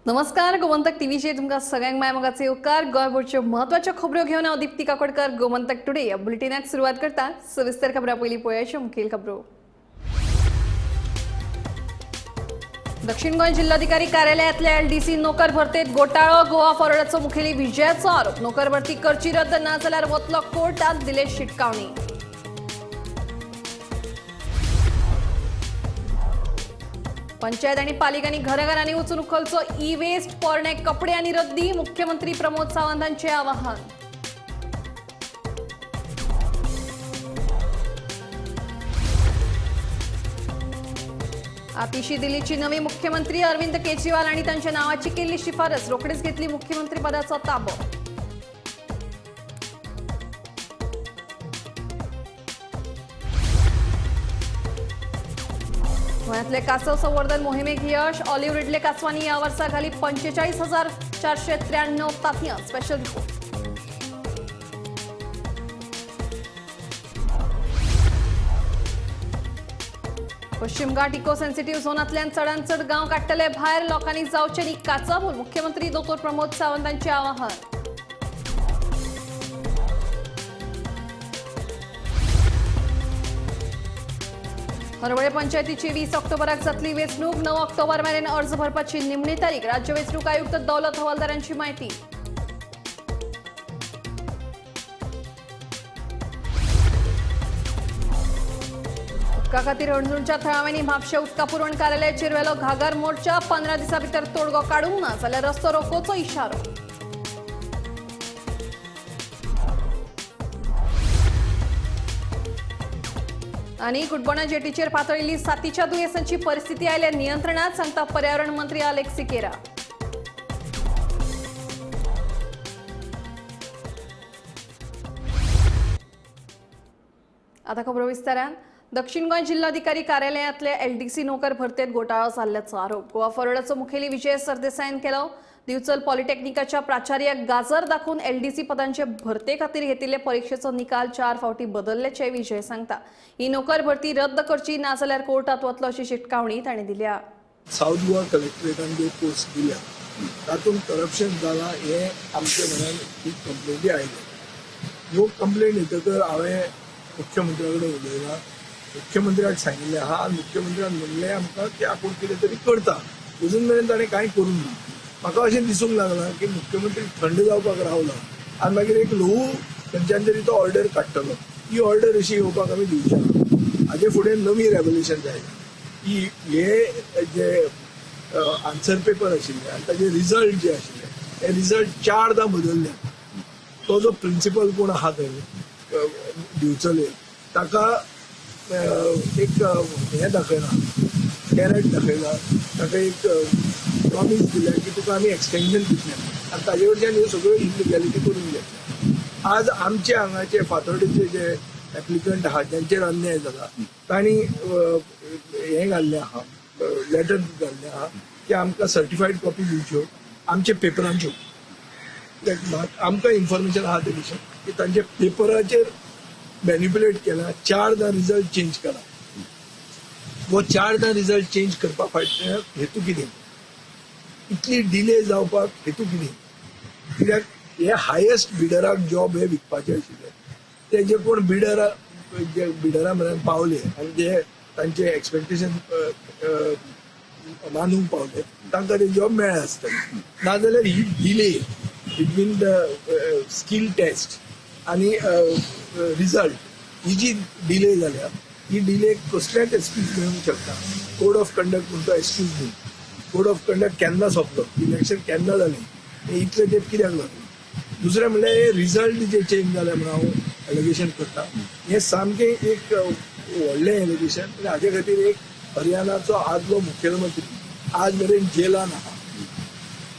नमस्कार गोमंतक टीव्हीचे तुमका सगळ्यांक मायमोगाचे उपकार गोंयभरच्यो महत्वाच्यो खबरो घेऊन हांव दीप्ती काकोडकर गोमंतक टुडे या बुलेटिनाक सुरुवात करता। सविस्तर खबरां पयलीं पळोवया मुखेल खबरो। दक्षिण गोंय जिल्हाधिकारी कार्यालयातल्या एलडीसी नोकर भरतेत घोटाळो। गोवा फॉरवर्डाचो मुखेली विजयाचो आरोप। नोकर भरती करची रद्द ना जाल्यार वतलो कोर्टात दिले शिटकावणी। पंचायत आणि पालिकांनी घराघरांनी वचून उखलचो ई वेस्ट पोरणे कपडे आणि रद्दी। मुख्यमंत्री प्रमोद सावंतांचे आवाहन। आतिशी दिल्लीची नवी मुख्यमंत्री अरविंद केजरीवाल आणि त्यांच्या नावाची केली शिफारस। रोखडीच घेतली मुख्यमंत्री पदाचा ताबो। गोंयांतले कासव संवर्धन मोहिमेक यश। ऑलिव्ह रिडले कासवांनी या वर्सा घाली 45,493 तांतयां। Special report. पश्चिम घाट इको सेन्सिटिव्ह झोनांतल्यान चडांत चड गांव काडटले भायर। लोकांनी जावचे न्ही काचाबूल। मुख्यमंत्री डॉ प्रमोद सावंतांचे आवाहन। हरवळे पंचायतीची 20 ऑक्टोबराक जातली वेंचणूक। 9 ऑक्टोबर मेरेन अर्ज भरपाची निमणी तारीख। राज्य वेंचणूक आयुक्त दौलत हवालदारांची माहिती। उदका खातीर अणजूणच्या थळाव्यांनी म्हापशें उदका पुरवण कार्यालयाचेर व्हेलो घागर मोर्चा। 15 दिसां भितर तोडगो काडूंक ना जाल्यार रस्तो रोखोवचो इशारो। आणि कुटबणा जेटीचेर पातळिल्ली साथीच्या दुयेंसांची परिस्थिती आयल्या नियंत्रणात, सांगता पर्यावरण मंत्री अलेक्स सिकेरा। आता खबरो विस्तारान। दक्षिण गोंय जिल्हाधिकारी कार्यालयातले एलडीसी नोकर भरतेत घोटाळो जाल्ल्याचो आरोप गोवा फॉरवर्डाचो मुखेली विजय सरदेसाईन केलो। दिवचल पॉलिटेक्निकाच्या प्राचार्याक गाजर दाखवून एलडीसी पदांचे भरते खातीर घेतिल्ले परीक्षेचो निकाल 4 फावटी बदलल्याचे विजय सांगता। ही नोकर भरती रद्द करची ना जाल्यार कोर्टात वतलो अशी शिटकावणी ताणें दिल्या। साउथ गोवा कलेक्टरेटान जो पोस्ट दिल्या तातूंत करप्शन जाला हे आमच्या मनान खूब कंप्लेंटी आयल्या। ह्यो कंप्लेंट येतकर हांवें मुख्यमंत्र्या कडेन उलयलां। मुख्यमंत्र्याक सांगिल्लें आहा। मुख्यमंत्र्यान म्हणलें आमकां की आपूण कितें तरी करता। अजून मेरेन ताणें कांय करूंक ना। म्हाका अशें दिसूंक लागलां की मुख्यमंत्री थंड जावपाक रावला आनी मागीर एक ल्हवू खंयच्यान तरी तो ऑर्डर काडटलो। ही ऑर्डर अशी येवपाक आमी दिवचे ना। हाजे फुडें नवी रेवल्युशन जाय की हे जे आन्सर पेपर आशिल्ले आनी ताजे रिजल्ट जे आशिल्ले हे रिजल्ट 4दा बदलले। तो जो प्रिंसिपल कोण आहा थंय दिवचले ताका एक हे दाखयला कॅरेट दाखयला, ताका एक प्रॉमिस दिल्या की तुका आमी एक्सटेंशन दितले आनी ताजे कडच्यान ह्यो सगळ्यो इलिगॅलिटी करून घेतल्या। आज आमचे हांगाचे फातोर्डेचे जे एप्लिकंट आहा ज्यांचेर अन्याय जाला तांणी हे घाल्लें आहा, लेटर घाल्लें आहा की आमकां सर्टिफायड कॉपी दिवच्यो आमचे पेपरांच्यो। आमकां इन्फॉर्मेशन आहा ते विशय की तांचे पेपराचेर मॅन्युप्युलेट केला, 4दा रिजल्ट चेंज केला। वो 4दा रिजल्ट चेंज करपा फाटल्यान हेतू कितें? इतली डिले जावपाक हेतू कितें? कित्याक हे हायेस्ट बिडराक जॉब हे विकपाचे आशिल्ले। ते जे कोण बिडरा मेरेन पावले आनी जे तांचे एक्सपेक्टेशन मानूंक पावले तांकां ते जॉब मेळ्ळे आसतले। नाजाल्यार ही delay between the skill test आनी रिजल्ट ही जी डिले जाल्या ही डिले कसल्याच एक्सक्यूज मेळूंक शकता। कोड ऑफ कंडक्ट म्हणटा एक्सक्यूज न्ही। कोड ऑफ कंडक्ट केन्ना सोंपलो, इलेक्शन केन्ना जालें, हे इतले तेंप कित्याक लागले? दुसरें म्हणल्यार हे रिजल्ट जे चेंज जाले म्हणून हांव एलिगेशन करता हे सामकें एक व्हडलें एलिगेशन। आनी हाजे खातीर एक हरियाणाचो आदलो मुखेलमंत्री आज मेरेन जेलान आहा,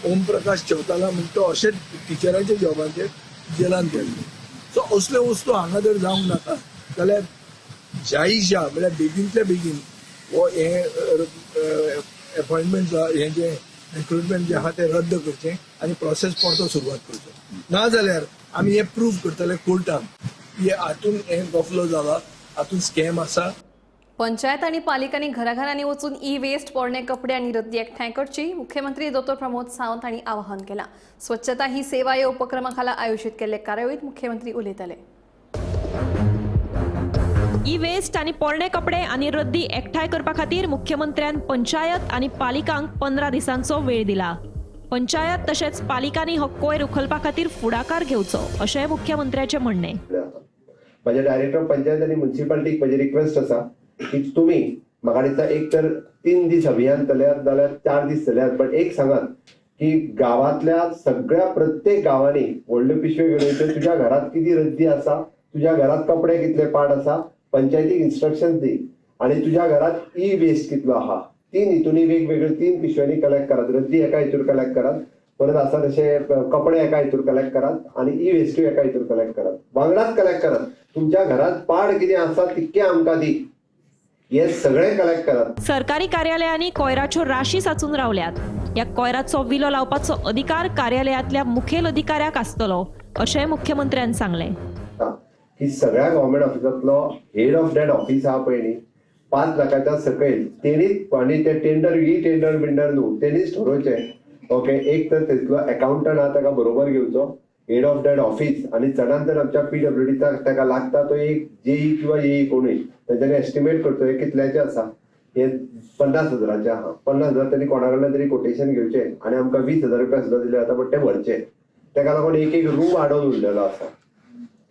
ओम प्रकाश चौताला म्हणटा अशेंच टिचरांच्या जॉबाचेर जेलान गेल्ले। सो असल्यो वस्तू हांगा जर जावंक नाका जाल्यार जायीशा म्हळ्यार बेगींतल्या बेगीन हो हे अपॉइंटमेंट हे जे रिक्रुटमेंट जे आहा ते रद्द करचें आनी प्रोसेस परतो सुरवात करचो। ना जाल्यार आमी हे प्रूव करतले कोर्टान की हातून हे गफलो जाला, हातून स्कॅम आसा। पंचायत आणि पालिकांनी घराघरांनी वचून ई वेस्ट पोरणे कपडे आणि रद्दी एकठांय करची मुख्यमंत्री डॉ प्रमोद सावंत हांणी आवाहन केला। स्वच्छता ही सेवा या उपक्रमाखाला आयोजित केल्ले कार्यावळीत मुख्यमंत्री उलयताले। ई वेस्ट आणि पोरणे कपडे आणि रद्दी एकठांय करपा खातीर मुख्यमंत्र्यान पंचायत आणि पालिकांक 15 दिसांचो वेळ दिला। पंचायत तशेंच पालिकांनी हो कोयर उखलपा खातीर फुडाकार घेवचो अशें मुख्यमंत्र्याचे म्हणणे। माझ्या डायरेक्टर पंचायत आणि म्युनिसिपालिटीक माझी रिक्वेस्ट आसा की तुम्ही म्हाका दिसता एक तर 3 दीस अभियान केल्यार जाल्यार 4 दीस जाल्यार पण एक सांगात की गावातल्या सगळ्या प्रत्येक गावांनी व्हडल्यो पिशव्यो घेवन येवच्यो। तुझ्या घरात किती रद्दी आसा, तुझ्या घरात कपडे कितले पाड आसा, पंचायतीक इन्स्ट्रक्शन दी आणि तुझ्या घरात ई वेस्ट कितलो आहा 3 हितूनी वेगवेगळे 3 पिशव्यांनी कलेक्ट करात। रद्दी एका हितूर कलेक्ट करात, परत आसा तशे कपडे एका हितूर कलेक्ट करात आणि ई वेस्ट एका हितूर कलेक्ट करात, वांगडाच कलेक्ट करात। तुमच्या घरात पाड कितें आसा तितके आमकां दी, हे सगळे कलेक्ट करात। सरकारी कार्यालयांनी कोयराच्यो राशी साचून रावल्यात। या कोयराचो विलो लावपाचो अधिकार कार्यालयातल्या मुखेल अधिकाऱ्याक आसतलो अशें मुख्यमंत्र्यान सांगलें। की सगळ्या गव्हर्नमेंट ऑफिसातलो हेड ऑफ दॅट ऑफिस आहा पळय न्ही 5 लाखाच्या सकयल तेणीच आणि ते टेंडर बिंडर न्हू तेणीच ठरवचें। ओके, एक तर तेतलो अकाउंटंट आहा ताका बरोबर घेवचो हेड ऑफ दॅट ऑफिस आणि चडांत चड आमच्या PWDचा ताका लागता तो एक जेई किंवा येई कोणूय तांच्यानी एस्टिमेट करचो हे कितल्याचे आसा, हे 50,000चे आहा। 50,000 तरी कोणा कडल्यान तरी कोटेशन घेवचें आणि आमकां 20,000 रुपया सुद्दां दिले जाता पण ते भरचे। ताका लागून एक रूम आडोवन उरलेलो आसा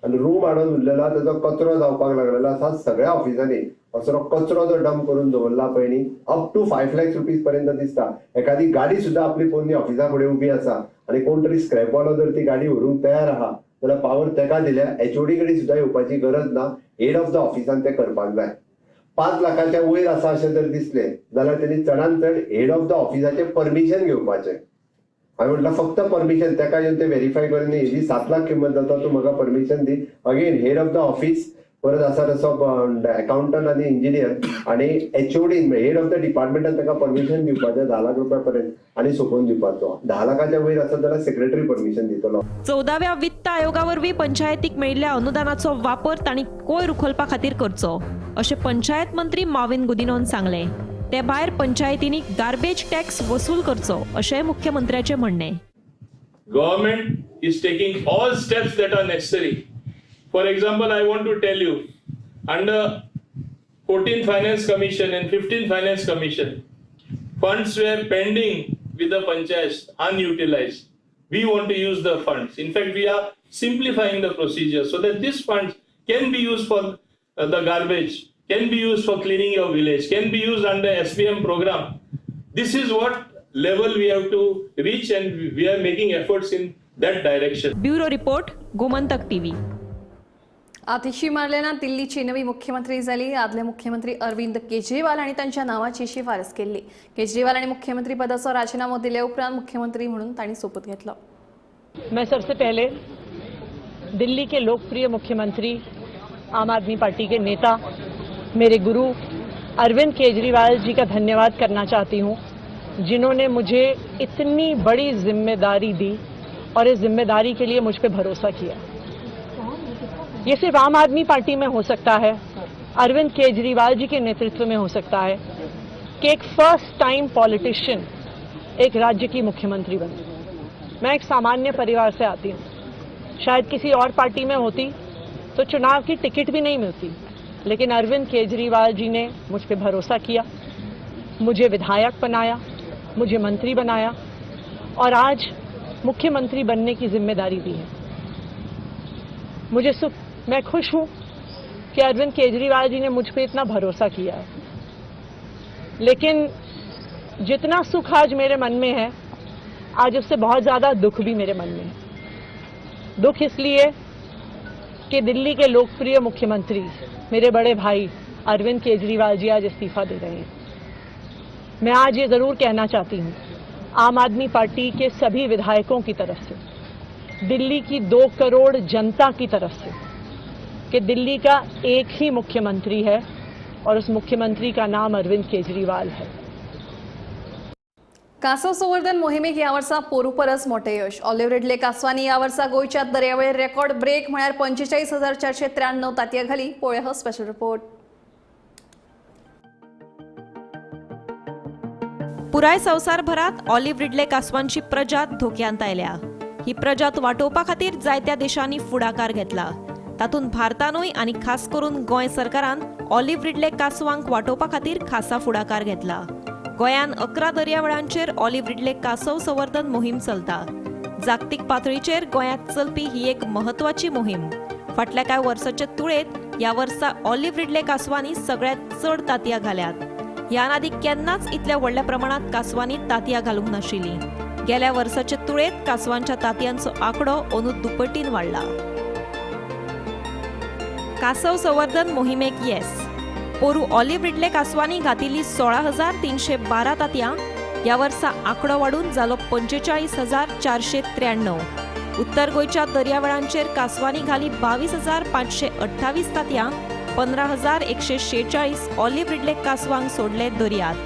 आणि रूम हाडून उरलेला त्याचा कचरो जावपाक लागलेला आसा। सगळ्या ऑफिसांनी असो कचरो जो डंप करून दवरला पळय न्ही अप टू 5 लाख रुपीज पर्यंत दिसता। एखादी गाडी सुद्धा आपली पोरणी ऑफिसा फुडें उबी आसा आणि कोण तरी स्क्रॅपवालो जर ती गाडी व्हरूंक तयार आहा जाल्यार पावर तेका दिल्या HOD कडेन सुद्धा येवपाची गरज ना, हेड ऑफ द ऑफिसान ते करपाक जाय। 5 लाखाच्या वयर आसा अशें जर दिसले जाल्यार त्यांनी चडांत चड हेड ऑफ द ऑफिसाचे परमिशन घेवपाचें। हांवें म्हटलं फक्त परमिशन ताका येवन ते व्हेरीफाय करून हेजी 7 लाख किंमत जाता, तूं म्हाका permission the. Again head of the office, परत आसा तसो अकाउंटंट आणि इंजिनियर आणि HOD हेड ऑफ द डिपार्टमेंटान ताका परमिशन दिवपाचें 10 लाख रुपया पर्यंत आणि सोंपोवन दिवपाचो। 10 लाखाच्या वयर आसा जाल्यार सेक्रेटरी परमिशन दितलो। 14व्या वित्त आयोगावरवी पंचायतीक मेळिल्ल्या अनुदानाचो वापर तांणी कोयर उखलपा खातीर करचो अशें पंचायत मंत्री माविन गुदिनोन सांगलें। ते भायर पंचायतींनी गार्बेज टॅक्स वसूल करचो अशें मुख्यमंत्र्याचे म्हणणे। Government is taking all steps that are necessary. For example, I want to tell you, under 14th Finance Commission and 15th Finance Commission, funds were pending with the panchayats unutilized. We want to use the funds. In fact, we are simplifying the procedure so that these funds can be used for the garbage, can be used for cleaning your village, can be used under SPM program. This is what level we have to reach and we are making efforts in that direction. Bureau report, Gomantak TV. Atishi Marlena दिल्लीची नवी मुख्यमंत्री झाली। आदले मुख्यमंत्री अरविंद केजरीवाल आणि त्यांच्या नावाची शिफारस केली। केजरीवाल आणि मुख्यमंत्री पदाचा राजीनामा दिल्या उपरांत मुख्यमंत्री म्हणून त्यांनी शपथ घेतला। मैं सबसे पहले दिल्ली के लोकप्रिय मुख्यमंत्री, आम आदमी पार्टी के नेता, मेरे गुरु अरविंद केजरीवाल जी का धन्यवाद करना चाहती हूँ, जिन्होंने मुझे इतनी बड़ी जिम्मेदारी दी और इस जिम्मेदारी के लिए मुझ पे भरोसा किया। ये सिर्फ आम आदमी पार्टी में हो सकता है, अरविंद केजरीवाल जी के नेतृत्व में हो सकता है कि एक फर्स्ट टाइम पॉलिटिशियन एक राज्य की मुख्यमंत्री बने। मैं एक सामान्य परिवार से आती हूँ, शायद किसी और पार्टी में होती तो चुनाव की टिकट भी नहीं मिलती, लेकिन अरविंद केजरीवाल जी ने मुझ पे भरोसा किया, मुझे विधायक बनाया, मुझे मंत्री बनाया और आज मुख्यमंत्री बनने की जिम्मेदारी दी है। मैं खुश हूँ कि अरविंद केजरीवाल जी ने मुझ पे इतना भरोसा किया है, लेकिन जितना सुख आज मेरे मन में है, आज उससे बहुत ज़्यादा दुख भी मेरे मन में है। दुख इसलिए कि दिल्ली के लोकप्रिय मुख्यमंत्री मेरे बड़े भाई अरविंद केजरीवाल जी आज इस्तीफा दे रहे हैं। मैं आज ये ज़रूर कहना चाहती हूँ आम आदमी पार्टी के सभी विधायकों की तरफ से, दिल्ली की 2 करोड़ जनता की तरफ से, कि दिल्ली का एक ही मुख्यमंत्री है और उस मुख्यमंत्री का नाम अरविंद केजरीवाल है। कासव संवर्धन मोहिमेक ह्या वर्सा पोरू परस मोठे यश। ऑलिव्ह कासवांनी ह्या वर्सा गोंयच्या दर्यावेळेर रेकॉर्ड ब्रेक म्हळ्यार 45,493 तांतयां घाली। पळोवया हो स्पेशल रिपोर्ट। पुराय संवसारभरात ऑलिव्ह रिडले कासवांची प्रजात धोक्यांत आयल्या. ही प्रजात वाटोवपा खातीर जायत्या देशांनी फुडाकार घेतला. तातूंत भारतानूय आनी खास करून गोंय सरकारान ऑलिव्ह रिडले कासवांक वाटोवपा खातीर खासा फुडाकार घेतला. गोंयान 11 दर्यावेळांचेर ऑलिव्ह रिडले कासव संवर्धन मोहीम चलता. जागतीक पातळीचेर गोंयांत चलपी ही एक महत्वाची मोहीम. फाटल्या कांय वर्सांचे तुळेंत ह्या वर्सा ऑलिव्ह रिडले कासवांनी सगळ्यांत चड तांतयां घाल्यात. ह्या आदी केन्नाच इतल्या व्हडल्या प्रमाणात कासवांनी तांतयां घालूंक नाशिल्ली. गेल्या वर्साचे तुळेंत कासवांच्या तांतयांचो आंकडो अंदू दुप्पटीन वाडला. कासव संवर्धन मोहिमेक येस. पोरू ऑलिव्ह रिडले कासवांनी घातिल्ली 16,312 तांतयां ह्या वर्सा आंकडो वाडून जालो 45,493. उत्तर गोंयच्या दर्यावेळांचेर कासवांनी घाली 22,528 तांतयां. 15,146 ऑलिव्ह रिडले कासवांक सोडले दर्यांत.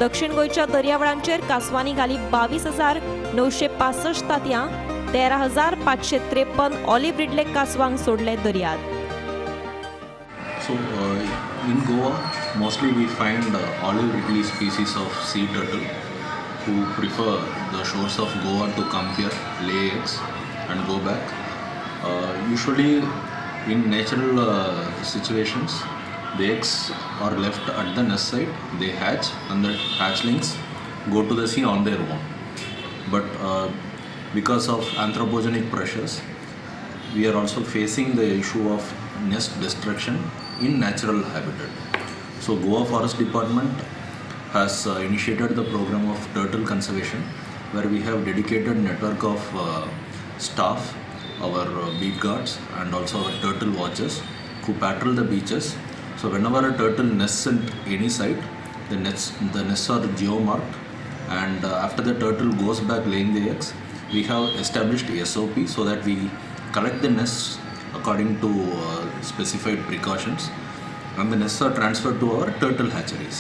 दक्षिण गोंयच्या दर्यावेळांचेर कासवांनी घाली 22,965 तांतयां. 13,553 ऑलिव्ह रिडले कासवांक सोडले दर्यांत. So in Goa, mostly we find olive ridley species of sea turtle who prefer the shores of Goa to come here, lay eggs and go back. Usually in natural situations, the eggs are left at the nest site, they hatch and the hatchlings go to the sea on their own. But because of anthropogenic pressures, we are also facing the issue of nest destruction in natural habitat. So Goa Forest Department has initiated the program of turtle conservation, where we have dedicated network of staff, our beat guards and also our turtle watchers who patrol the beaches. So whenever a turtle nests at any site, the nests are geo-marked, and after the turtle goes back laying the eggs, we have established SOP so that we collect the nests according to specified precautions, and the nests are transferred to our turtle hatcheries.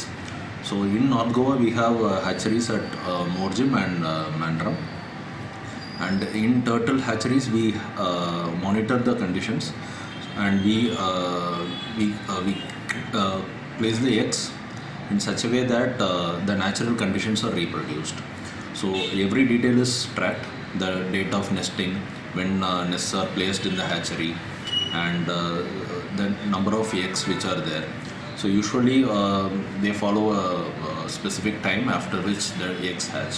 So in North Goa we have hatcheries at Morjim and Mandram, and in turtle hatcheries we monitor the conditions, and we place the eggs in such a way that the natural conditions are reproduced. So every detail is tracked, the date of nesting, when nests are placed in the hatchery, and the number of eggs which are there. So usually they follow a specific time after which the eggs hatch.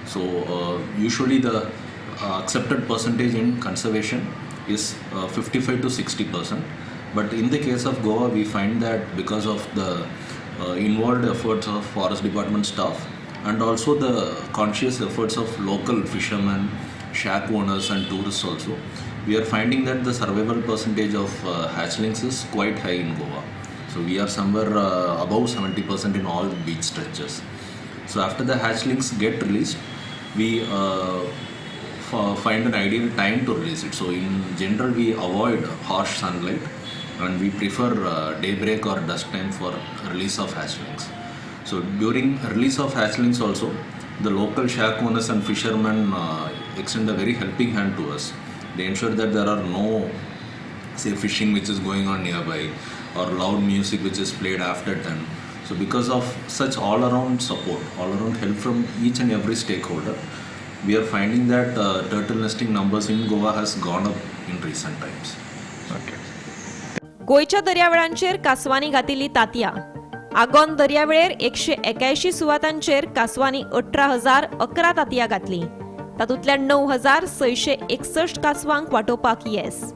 So usually the accepted percentage in conservation is 55 to 60%. But in the case of Goa, we find that because of the involved efforts of Forest Department staff and also the conscious efforts of local fishermen, shack owners and tourists also, we are finding that the survival percentage of hatchlings is quite high in Goa. So we are somewhere above 70% in all beach stretches. So after the hatchlings get released, we find an ideal time to release it. So in general we avoid harsh sunlight and we prefer daybreak or dusk time for release of hatchlings. So during release of hatchlings also, the local shack owners and fishermen extend a very helping hand to us. They ensure that there are no, say, fishing which is going on nearby or loud music which is played after 10. So because of such all-around support, all-around help from each and every stakeholder, we are finding that turtle nesting numbers in Goa has gone up in recent times. गोंयच्या दर्यावेळांचेर कासवांनी घातिल्ली तांतयां. आगोंद दर्यावेळेर 181 सुवातांचेर कासवांनी 18,011 तांतयां घातलीं. तातूंतल्या 9,661 कासवांक वाटोवपाक yes.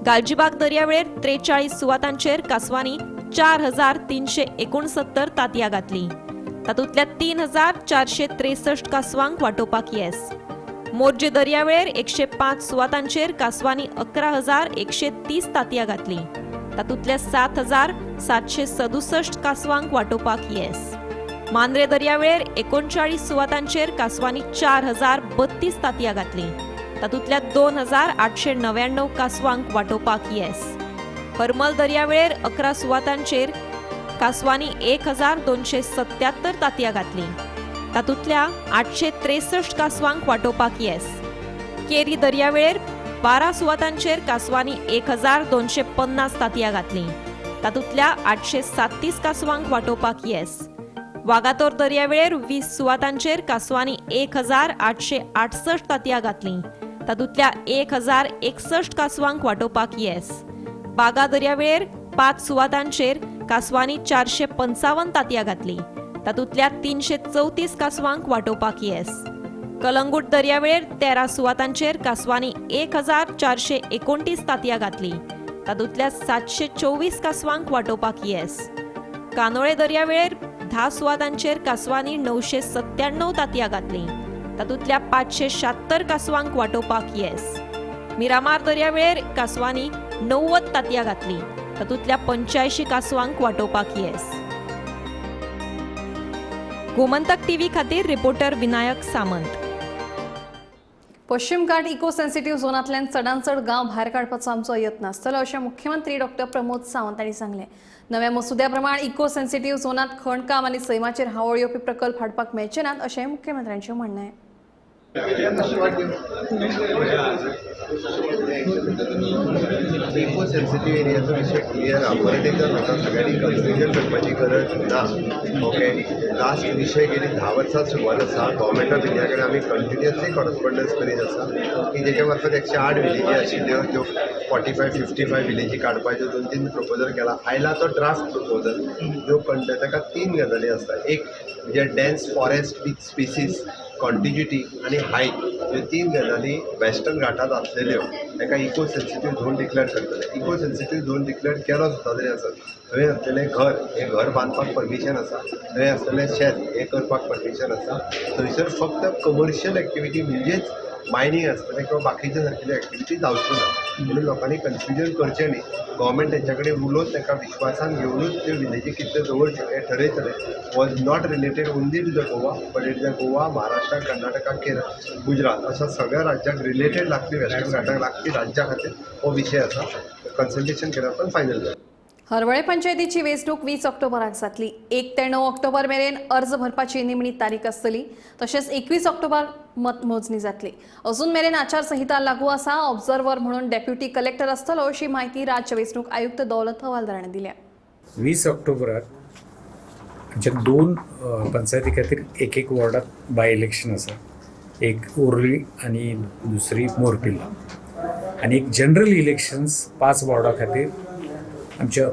Galjibagh दर्यावेळेर 43 सुवातांचेर कासवांनी 4,369 तांतयां घातलीं. तातूंतल्या 3,463 कासवांक वाटोवपाक yes. Morjim दर्यावेळेर 105 सुवातांचेर कासवांनी 11,130 तांतयां घातलीं. तातूंतल्या 7,767 कासवांक वाटोवपाक येस. मांद्रे दर्यावेळेर 39 सुवातांचेर कासवांनी 4,032 तांतयां घातलीं. तातूंतल्या 2,899 कासवांक वाटोवपाक येस. हरमल दर्यावेळेर 11 सुवातांचेर कासवांनी 1,277 तांतयां घातलीं. तातूंतल्या 863 कासवांक वाटोवपाक येस. केरी दर्यावेळेर 12 सुवातांचेर कासवांनी 1,250 तांतयां घातलीं. तातूंतल्या 837 कासवांक वाटोवपाक येस. वागातोर दर्यावेळेर 20 सुवातांचेर कासवांनी 1868 तांतयां घातलीं. तातूंतल्या 1061 कासवांक वांटोवपाक येस. बागा दर्यावेळेर 5 सुवातांचेर कासवांनी 455 तांतयां घातलीं. तातूंतल्या 334 कासवांक वांटोवपाक येस. कलंगूट दर्यावेळेर 13 सुवातांचेर कासवांनी 1429 तांतयां घातलीं. तातूंतल्या 724 कासवांक वांटोवपाक येस. कानोळे दर्यावेळेर 10 सुवातांचेर कासवांनी 997 तांतयां घातलीं. तातूंतल्या 576 कासवांक वांटोवपाक येस. मिरामार दर्यावेळेर कासवांनी 90 तांतयां घातलीं. तातूंतल्या 85 कासवांक वांटोवपाक येस. गोमंतक टीव्ही खातीर रिपोर्टर विनायक सामंत. पश्चिम घाट इको सेन्सिटिव्ह झोनांतल्यान चडांत चड गांव भायर काडपाचो आमचो यत्न आसतलो अशें मुख्यमंत्री डॉ. प्रमोद सावंत हांणी सांगलें. नव्या मसुद्या प्रमाण इको सेन्सिटिव्ह झोनांत खणकाम आनी सैमाचेर हावळ येवपी प्रकल्प हाडपाक मेळचे नात अशेंय मुख्यमंत्र्यांचें म्हणणें आहे. इको सेन्सिटिव्ह एरियाचो विशय क्लियर आहा. परत एकदा म्हाका सगळ्यांनी कन्फ्युजन करपाची गरज ना. ओके, लास्ट विशय गेली 10 वर्सां सुरवात आसा. गव्हर्मेंट ऑफ इंडिया कडेन आमी कंटिन्युअसली कॉरस्पॉन्डन्स करीत आसा की जेच्या मार्फत 108 विलेजी आशिल्ल्यो त्यो 45-55 विलेजी काडपाच्यो 2-3 प्रपोजल केला. आयला तो ड्राफ्ट प्रपोजल जो ताका 3 गजाली आसता. एक म्हणजे डेन्स फॉरेस्ट विथ स्पिसीस, कॉन्टिग्युटी आणि हायट, ह्यो 3 गजाली वेस्टर्न घाटात आसलेल्यो ताका इको सेन्सिटिव्ह झोन डिक्लेअर करतले. इको सेन्सिटिव्ह झोन डिक्लेअर केलो सुद्दां तरी आसत. थंय आसलेलें घर, हें घर बांदपाक परमिशन आसा. थंय आसलेलें शेत, हें करपाक परमिशन आसा. थंयसर फक्त कमर्शियल एक्टिविटी म्हणजेच मायनिंग आसतलें किंवा बाकीचे सारकेल्यो एक्टिविटी जावच्यो ना. म्हणून लोकांनी कन्फ्युजन करचें न्ही. गव्हर्मेंट तेंच्या कडेन उलोवन ताका विश्वासान घेवनूच त्यो विलेजी कितल्यो दवरच्यो हें ठरयतले. Was not related only to the Goa, but it the Goa, Maharashtra, Karnataka, Kerala, Gujarat अशा सगळ्या राज्यांक रिलेटेड लागपी वेस्टर्न घाटाक लागपी राज्या खातीर हो विशय आसा. कन्सल्टेशन केल्या उपरांत फायनल जालें. हरवळे पंचायतीची वेंचणूक 20 ऑक्टोबराक जातली. 1 ते 9 ऑक्टोबर मेरेन अर्ज भरपाची निमणी तारीख आसतली. तशेंच 21 ऑक्टोबर मतमोजणी जातली. अजून मेरेन आचारसंहिता लागू आसा. ऑब्झर्वर म्हणून डेप्युटी कलेक्टर आसतलो अशी माहिती राज्य वेंचणूक आयुक्त दौलत हवालदारान दिल्या. 20 ऑक्टोबराक आमच्या 2 पंचायती खातीर एक वॉर्डात बाय इलेक्शन आसा. एक ओर्ली आणि दुसरी मोरपिल्ला. आणि एक जनरल इलेक्शन्स 5 वॉर्डा खातीर आमच्या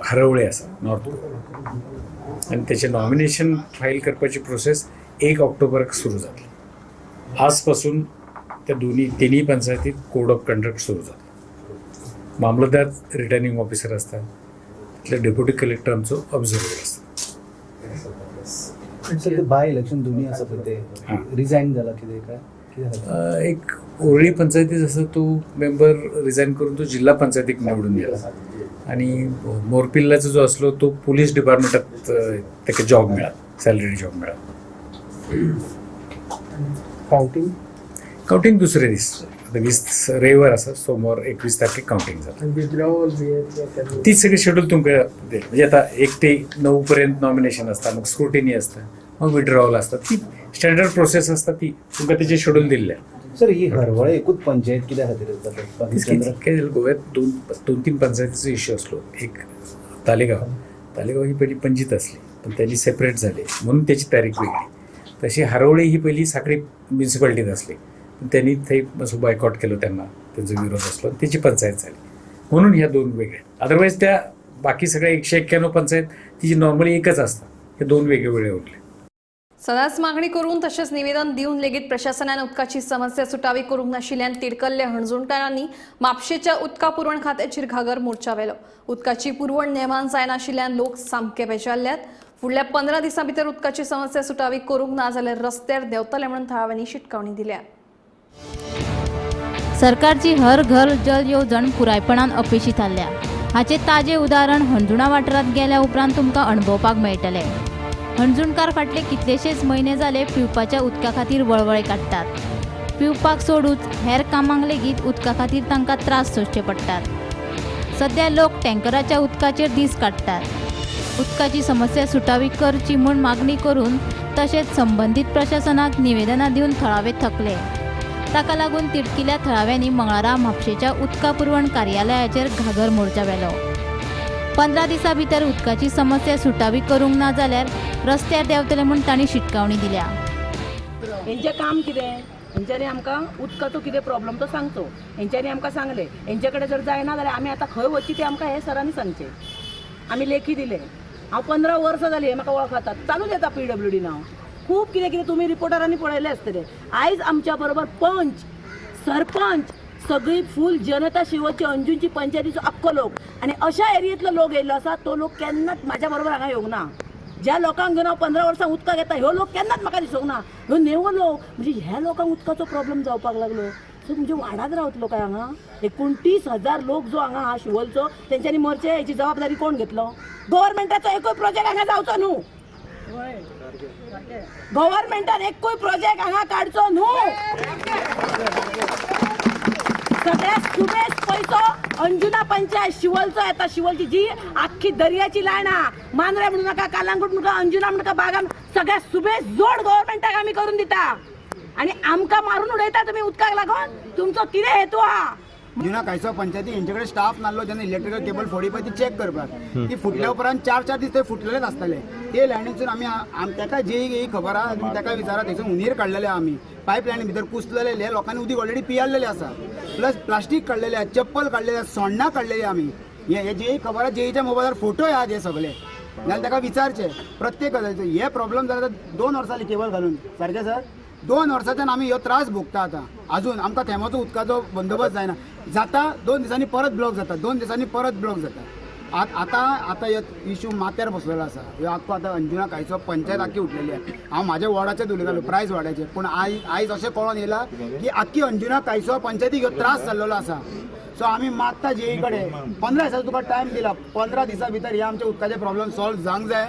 हरवळे आसा नॉर्थ गोवा. आणि त्याचे नॉमिनेशन फाईल करपाची प्रोसेस 1 ऑक्टोबराक सुरू जातली. आजपासून त्या तिन्ही पंचायतीत कोड ऑफ कंडक्ट सुरू जातलो. मामलतदार रिटर्निंग ऑफिसर असतात. तिथले डेप्युटी कलेक्टर आमचो ऑब्झर्वर असतात. बाय इलेक्शन दोन्ही आसा पळय ते रिजायन जाला कितें काय एक ओरळी पंचायतीत असं तो मेंबर रिझाईन करून तो जिल्हा पंचायतीक निवडून गेला. आणि मोरपिल्लाचा जो असलो तो पोलीस डिपार्टमेंटात ताका जॉब मेळ्ळा, सॅलरी जॉब मेळ्ळा. काउंटिंग दुसरे दीस. आता 20 रविवार आसा, सोमवार 21 तारखेक काउंटिंग जाता. ती सगळी शेड्यूल तुमकां दिली. म्हणजे आता 1 ते 9 पर्यंत नॉमिनेशन असता, मग स्क्रुटिनी असता, मग विड्रॉवल असता. ती स्टँडर्ड प्रोसेस असता. ती तुमकां तेचे शेड्यूल दिल्ले. सर ही हरवळे एकूच पंचायत कित्या खातीर काय झालं, गोव्यात 2-3 पंचायतीचो इश्यू असलो. एक तालेगाव ही पहिली पणजीत असली, पण त्यांनी सेपरेट झाले म्हणून त्याची तारीख वेगळी. तशी हरवळे ही पहिली साखळी म्युन्सिपाल्टीत असली, पण त्यांनी थंय असं बायकॉट केलं. त्यांचा विरोध असलो, त्याची पंचायत झाली. म्हणून ह्या 2 वेगळ्या. अदरवाईज त्या बाकी सगळ्या 191 पंचायत तिची नॉर्मली एकच असतात. हे 2 वेगळे उरले. सदांच मागणी करून तशेंच निवेदन दिवन लेगीत प्रशासनान उदकाची समस्या सुटावी करूंक नाशिल्ल्यान तिडकल्ल्या हणजूणकारांनी म्हापशेच्या उदका पुरवण खात्याचेर घागर मोर्चा व्हेलो. उदकाची पुरवण नेमान जायनाशिल्ल्यान लोक सामके बेजारल्यात. फुडल्या 15 दिसां भितर उदकाची समस्या सुटावी करूंक ना जाल्यार रस्त्यार देंवतले म्हणून थळाव्यांनी शिटकावणी दिल्या. सरकारची हर घर जल येवजण पुरायपणान अपेक्षीत जाल्ल्या. हाचे ताजें उदाहरण हणजुणा वाठारांत गेल्या उपरांत तुमकां अणभवपाक मेळटलें. हणजुणकार फाटले कितलेशेच म्हयने जाले पिवपाच्या उदका खातीर वळवळे काडटात. पिवपाक सोडूच हेर कामांक लेगीत उदका खातीर तांकां त्रास सोंसचे पडटात. सध्या लोक टँकराच्या उदकाचेर दीस काडटात. उदकाची समस्या सुटावी करची म्हूण मागणी करून तशेंच संबंदीत प्रशासनाक निवेदनां दिवन थळावे थकले. ताका लागून तिडकिल्या थळाव्यांनी मंगळारा म्हापशेच्या उदका पुरवण कार्यालयाचेर घागर मोर्चा व्हेलो. 15 दिसां भितर उदकाची समस्या सुटावी करूंक ना जाल्यार रस्त्यार देंवतले म्हूण तांणी शिटकावणी दिल्या. हेंचें काम कितें? हेंच्यांनी आमकां उदकाचो कितें प्रॉब्लम तो सांगचो. हेंच्यांनी आमकां सांगलें हेंचे कडेन जर जायना जाल्यार आमी आतां खंय वचची तें आमकां हे सरांनी सांगचें. आमी लेखी दिले. हांव 15 वर्सां जालीं हे म्हाका वळखतात. चालूच येता PWD नांव. खूब कितें कितें तुमी रिपोर्टरांनी पळयलें आसतलें. आयज आमच्या बरोबर पंच, सरपंच, सगळी फूल जनता शिवची अंजूची पंचायतीचो आख्खो लोक आनी अशा एरियेंतलो लोक येयल्लो आसा तो लोक केन्नाच म्हाज्या बरोबर हांगा येवंक ना. ज्या लोकांक घेवन हांव 15 वर्सां उदकाक येता ह्यो लोक केन्नाच म्हाका दिसूंक ना. ह्यो नेवो लोक म्हणजे ह्या लोकांक उदकाचो प्रॉब्लेम जावपाक लागलो. सो म्हणजे वाडात रावतलो काय हांगा? 29,000 लोक जो हांगा हा शिवलचो तेंच्यांनी मरचे हेची जबाबदारी कोण घेतलो? गव्हर्मेंटाचो एकूय प्रोजेक्ट हांगा जावचो न्हू. गव्हर्मेंटान एकूय प्रोजेक्ट हांगा काडचो न्हू. सगळ्यात सुबेज पैसो अंजुना पंचायत शिवलचो येता. शिवलची जी आख्खी दर्याची लायन आहा, मांद्रे म्हणू नाका, कालांगूट म्हणू नाका, अंजुना म्हणू नाका, बागा सगळ्यात सुबेज जोड गव्हर्मेंटाक आमी करून दिता. आणि आमकां मारून उडयता तुमी उदकाक लागून. तुमचो कितें हेतू आहा? अंजुना कायसो पंचायती हेंचे स्टाफ नासलो जेन्ना इलेक्ट्रिकल केबल फोडी पळय ती चॅक करपाक. ती फुटल्या उपरांत 4 दीस थंय फुटलेलेच आसताले. ते लायनीसून आमी ताका जी खबर आहा तुमी ताका विचारा. थंयसून उंदीर काडलेले आमी पायप लायनी भितर कुसलेले लोकांनी उदीक ऑलरेडी पियाल्लेले आसा. प्लस प्लास्टीक काडलेले आहा, चप्पल काडलेले आहा, सोण्णां काडलेली आमी. हे जे खबर आहा जेईच्या मोबायलार फोटो आहात हे सगळे. जाल्यार ताका विचारचे प्रत्येक गजालीचो. हे प्रॉब्लेम जाला 2 वर्सां जाली केबल घालून. सारकें सर 2 वर्सांच्यान आमी ह्यो त्रास भोगता. आतां अजून आमकां थेमाचो उदकाचो बंदोबस्त जायना. जाता 2 दिसांनी परत ब्लॉक जाता, 2 दिसांनी परत ब्लॉक जाता. आतां ह्यो इश्यू माथ्यार बसलेलो आसा. ह्यो आख्खो आतां अंजुना कांयचो पंचायत आख्खी उठलेली आहे. हांव म्हाज्या वॉर्डाचेच उलयतालो प्रायस वाड्याचे. पूण आयज अशें कळोन येयला की आख्खी अंजुना कांयचो पंचायतीक ह्यो त्रास जाल्लो आसा. सो आमी मागता जेई कडेन 15 दिसांचो तुका टायम दिला. 15 दिसां भितर हे आमचे उदकाचे प्रॉब्लेम सॉल्व जावंक जाय.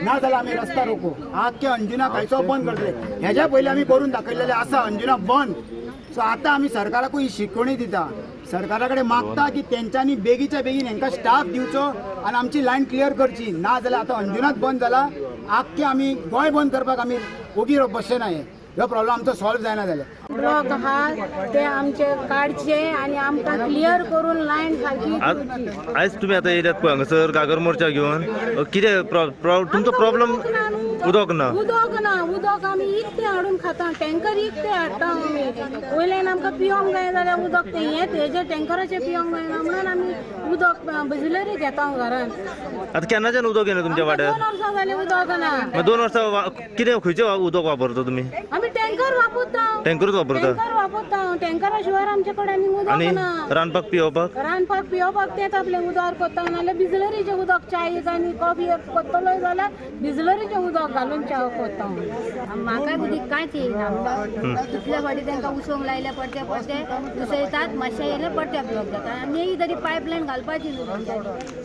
ना जाल्यार आमी रस्ता रोको. आख्खे अंजुना कांयचो बंद करतले. हेज्या पयलीं आमी करून दाखयलेले आसा अंजुना बंद. सो आतां आमी सरकाराकूय शिकवणी दिता. सरकारा कडेन मागता की तेंच्यांनी बेगीच्या बेगीन हांकां स्टाफ दिवचो आनी आमची लायन क्लियर करची. ना जाल्यार आतां अंजुनाच बंद जाला. आख्खे आमी गोंय बंद करपाक आमी ओगी बसचे ना. ह्यो प्रॉब्लेम आमचो सॉल्व जायना जाल्यार. ब्लॉक आहात ते आमचे काडचे आणि आमकां क्लियर करून लायन सारकी. आयज तुमी आतां येयल्यात पळय हांगासर कागर मोर्चा घेवन कितें तुमचो प्रॉब्लेम? उदक ना. उदक आमी इकते हाडून खाता. टँकर इकते हाडटा आमी. वयल्यान आमकां पिवंक जाय जाल्यार उदक ते हेजे टँकराचे पिवंक जायना म्हणून आमी उदक बिसलरी घेता घरान. आतां केन्नाच्यान उदक येना तुमच्या वाड्यार? 2 वर्सां जाली उदक ना. 2 वर्सां कितें खंयचें उदक वापरता तुमी? आमी टँकर वापरता. टँकरूच वापरता? टँकर वापरता. टँकरा शिवाय आमचे कडेन आनी उदक ना. रांदपाक पिवपाक तेच आपले उदक करता. नाल्यार बिसलरीचे उदक चायेक आनी कॉफी करतलो जाल्यार बिसलरीचे उदक घालून च्या करता. म्हाका उदीक कांयच येयना. कितले फावटी तांकां उसोंक लायले पडटे उसयतात. मातशें येयले पडटे ब्लॉक जाता. आनी तरी पायपलायन घालपाची न्हू.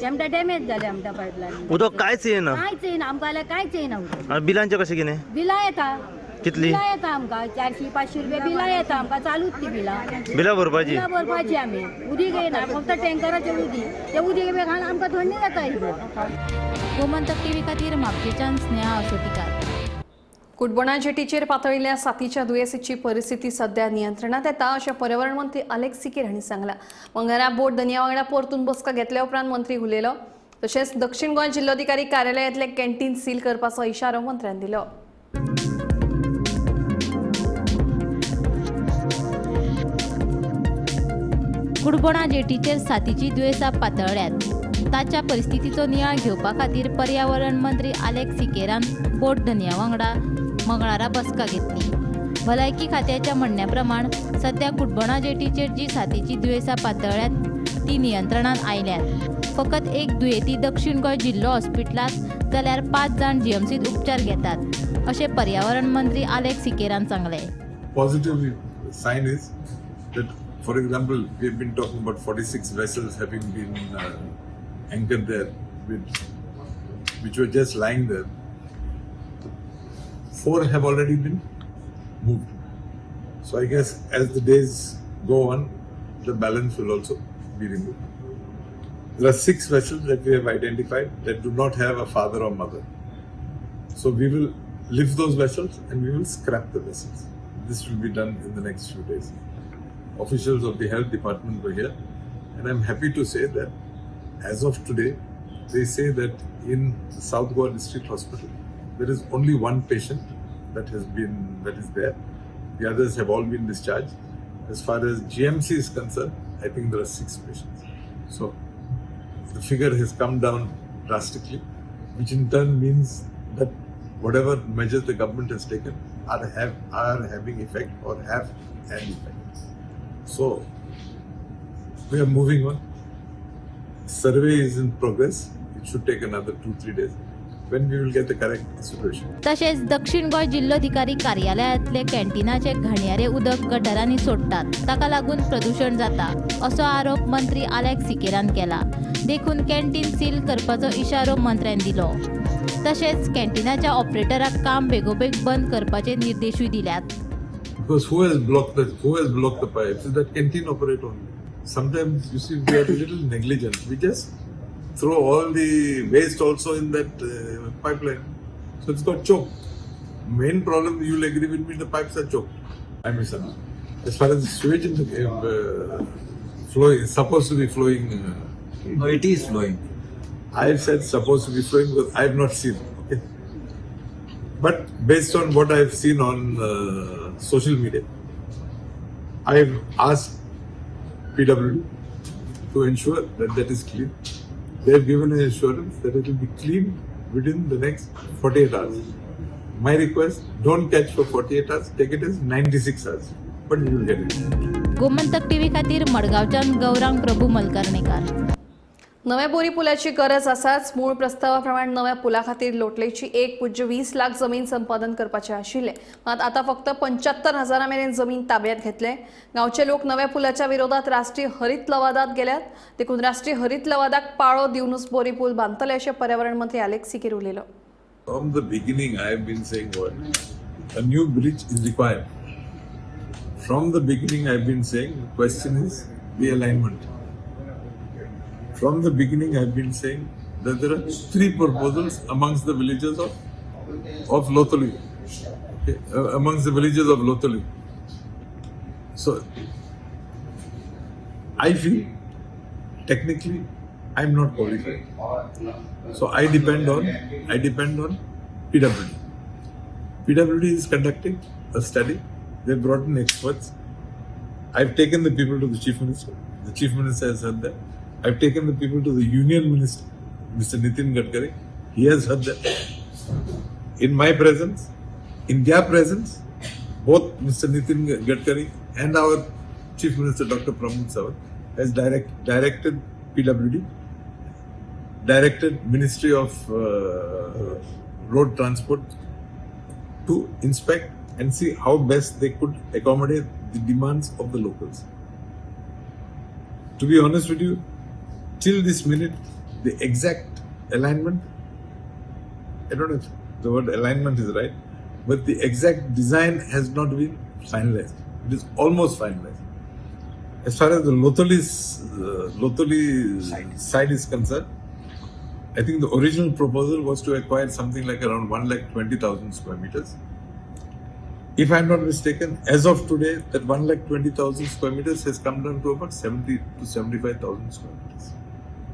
तेमटा डॅमेज जाले आमच्या पायपलायन. उदक कांयच येना आमकां जाल्यार कांयच येयना उदक. आनी बिलांचें कशें कितें? बिलां येता. कितली बिलां येता आमकां 400-500 रुपया बिलां येता आमकां. चालूच ती बिलां भरपाची आमी. उदीक येयना फक्त टँकराचें उदीक. ते उदीक घालून आमकां थंडी जाता. गोमंतक टीव्ही खातीर म्हापशेच्यान स्नेहा असोटीकार. कुडबोणा जेटीचेर पातळिल्ल्या साथीच्या दुयेसीची परिस्थिती सध्या नियंत्रणात येता अशें पर्यावरण मंत्री अलेक्स सिकेर हांणी सांगलां. मंगळारा बोट दर्या वांगडा परतून बसका घेतल्या उपरांत मंत्री उलयलो. तशेंच दक्षिण गोंय जिल्लोधिकारी कार्यालयातले कॅन्टीन सील करपाचो इशारो मंत्र्यान दिलो. कुडबोणा जेटीचेर साथीची दुयेंसां पातळ्ळ्यात. ताच्या परिस्थितीचो नियाळ घेवपा खातीर पर्यावरण मंत्री अलेक्स सिकेरान बोट धन्या वांगडा मंगळारा बसका घेतली. भलायकी खात्याच्या म्हणण्या प्रमाण सध्या कुडबोणा जेटीचेर जी साथीची दुयेंसां पातळ्ळ्यात ती नियंत्रणात आयल्यात. फकत एक दुयेंती दक्षिण गोंय जिल्लो हॉस्पिटलांत जाल्यार 5 जाण जीएमसीत उपचार घेतात अशें पर्यावरण मंत्री अलेक्स सिकेरान सांगलें. Positive sign is that, for example, we have been talking about 46 vessels having been anchored there, which were just lying there. 4 have already been moved. So I guess as the days go on, the balance will also be removed. There are 6 vessels that we have identified that do not have a father or mother. So we will lift those vessels and we will scrap the vessels. This will be done in the next few days. Officials of the health department were here, and I'm happy to say that as of today, they say that in South Goa District Hospital, there is only one patient that is there. The others have all been discharged. As far as GMC is concerned, I think there are 6 patients. So the figure has come down drastically, which in turn means that whatever measures the government has taken are having effect or have an effect. So we are moving on. Survey is in progress. It should take another 2-3 days when we will get the correct situation. तसेच दक्षिण गोंय जिल्लोधिकारी कार्यालयातले कॅन्टीनाचे घाणयारे उदक गटारांनी सोडटात ताका लागून प्रदूषण जाता असो आरोप मंत्री आलेक्स सिकेरान केला. देखून कॅन्टीन सील करपाचो इशारो मंत्र्यान दिलो. तसेच कॅन्टीनाच्या ऑपरेटराक काम बेगोबेग बंद करपाचे निर्देशूय दिल्यात. Because who has blocked the pipes? Is that canteen operator only? Sometimes you see we are a little negligent. We just throw all the waste also in that pipeline. So it's got choked. Main problem, you'll agree with me, the pipes are choked. I misunderstood. As far as the sewage in the flowing, is supposed to be flowing. No, it is flowing. I've said supposed to be flowing because I have not seen. Okay. But based on what I've seen on social media, I've asked PWD to ensure that that is clean. They've given an assurance that it will be clean within the next 48 hours. My request, don't catch for 48 hours, take it as 96 hours. But you will get it. Gomantak TV खातीर मडगांवच्यान गौरांग प्रभू मलकर्णीकार. नव्या बोरी पुलाची गरज आसाच. मूळ प्रस्तावाप्रमाणे नव्या पुला खातीर लोटलेची 1.20 लाख जमीन संपादन करपाचे आशिल्ले, मात आता फक्त 75,000 मेरेन जमीन ताब्यात घेतले. गांवचे लोक नव्या पुलाच्या विरोधात राष्ट्रीय हरित लवादात गेल्यात. देखून राष्ट्रीय हरित लवादाक पाळो दिवनूच बोरी पूल बांदतले अशें पर्यावरण मंत्री आलेक्स सिकेर उलयलो. From the beginning, I have been saying what? A new bridge is required. From the beginning, I have been saying the question is the alignment. From the beginning, I have been saying that there are 3 proposals amongst the villages of Lotoli. Okay? Amongst the villages of Lotoli. So, I feel technically I am not qualified. So I depend on PWD. PWD is conducting a study. They brought in experts. I've taken the people to the Chief Minister. The Chief Minister has heard that. I've taken the people to the Union Minister, Mr. Nitin Gadkari. He has heard that. In my presence, in their presence, both Mr. Nitin Gadkari and our Chief Minister, Dr. Pramod Sawant, has directed PWD, directed Ministry of Road Transport to inspect and see how best they could accommodate the demands of the locals. To be honest with you, till this minute, the exact alignment, I don't know if the word alignment is right, but the exact design has not been finalized. It is almost finalized. As far as the Lotoli side is concerned, I think the original proposal was to acquire something like around 1,20,000 square meters. If I am not mistaken, as of today, that 1,20,000 square meters has come down to about 70 to 75,000 square meters.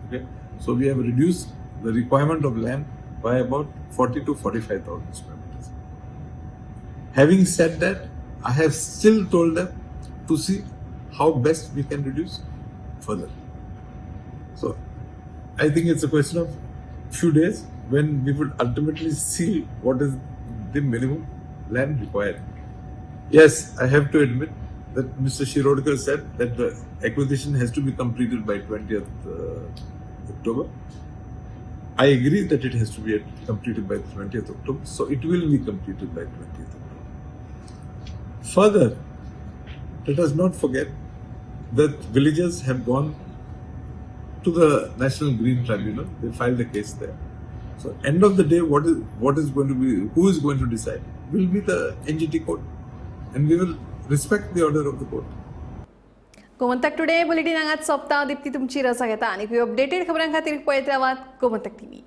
Okay? So we have reduced the requirement of land by about 40 to 45,000 square meters. Having said that, I have still told them to see how best we can reduce further. So I think it's a question of few days when we will ultimately see what is the minimum land required. Yes, I have to admit that Mr. Shirodkar said that the acquisition has to be completed by 20th October. I agree that it has to be completed by 20th October, so it will be completed by 20th October. Further, let us not forget that villagers have gone to the National Green Tribunal. They filed a case there. So, end of the day, what is going to be, who is going to decide? Will be the NGT court, and we will respect the order of the court. Gomantak today bulletin हांगाच सोंपता. दिप्ती तुमची रजा घेता आनी updated खबरां खातीर पळयत रावात गोमंतक टीव्ही.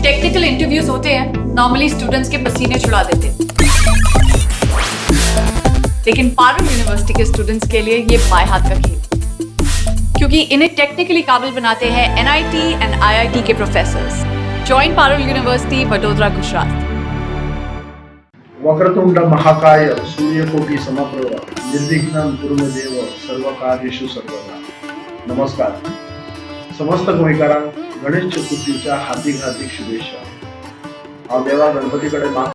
टेक्निकल इंटरव्यूज होते हैं, नॉर्मली स्टूडेंट्स के पसीने छुड़ा देते हैं, लेकिन पारुल यूनिवर्सिटी के स्टूडेंट्स के लिए ये बाएं हाथ का खेल, क्योंकि इन्हें टेक्निकली काबिल बनाते हैं NIT एंड IIT के professors. Join Parul university, Vadodara, Gujarat. वक्रतुंड महाकाय सूर्यकोटि समप्रभ निर्विघ्नं कुरु मे देव सर्वकार्येषु सर्वदा। नमस्कार, समस्त गोंयकारांक गणेश चतुर्थीच्या हार्दिक शुभेच्छा। हांव देवा गणपती कडेन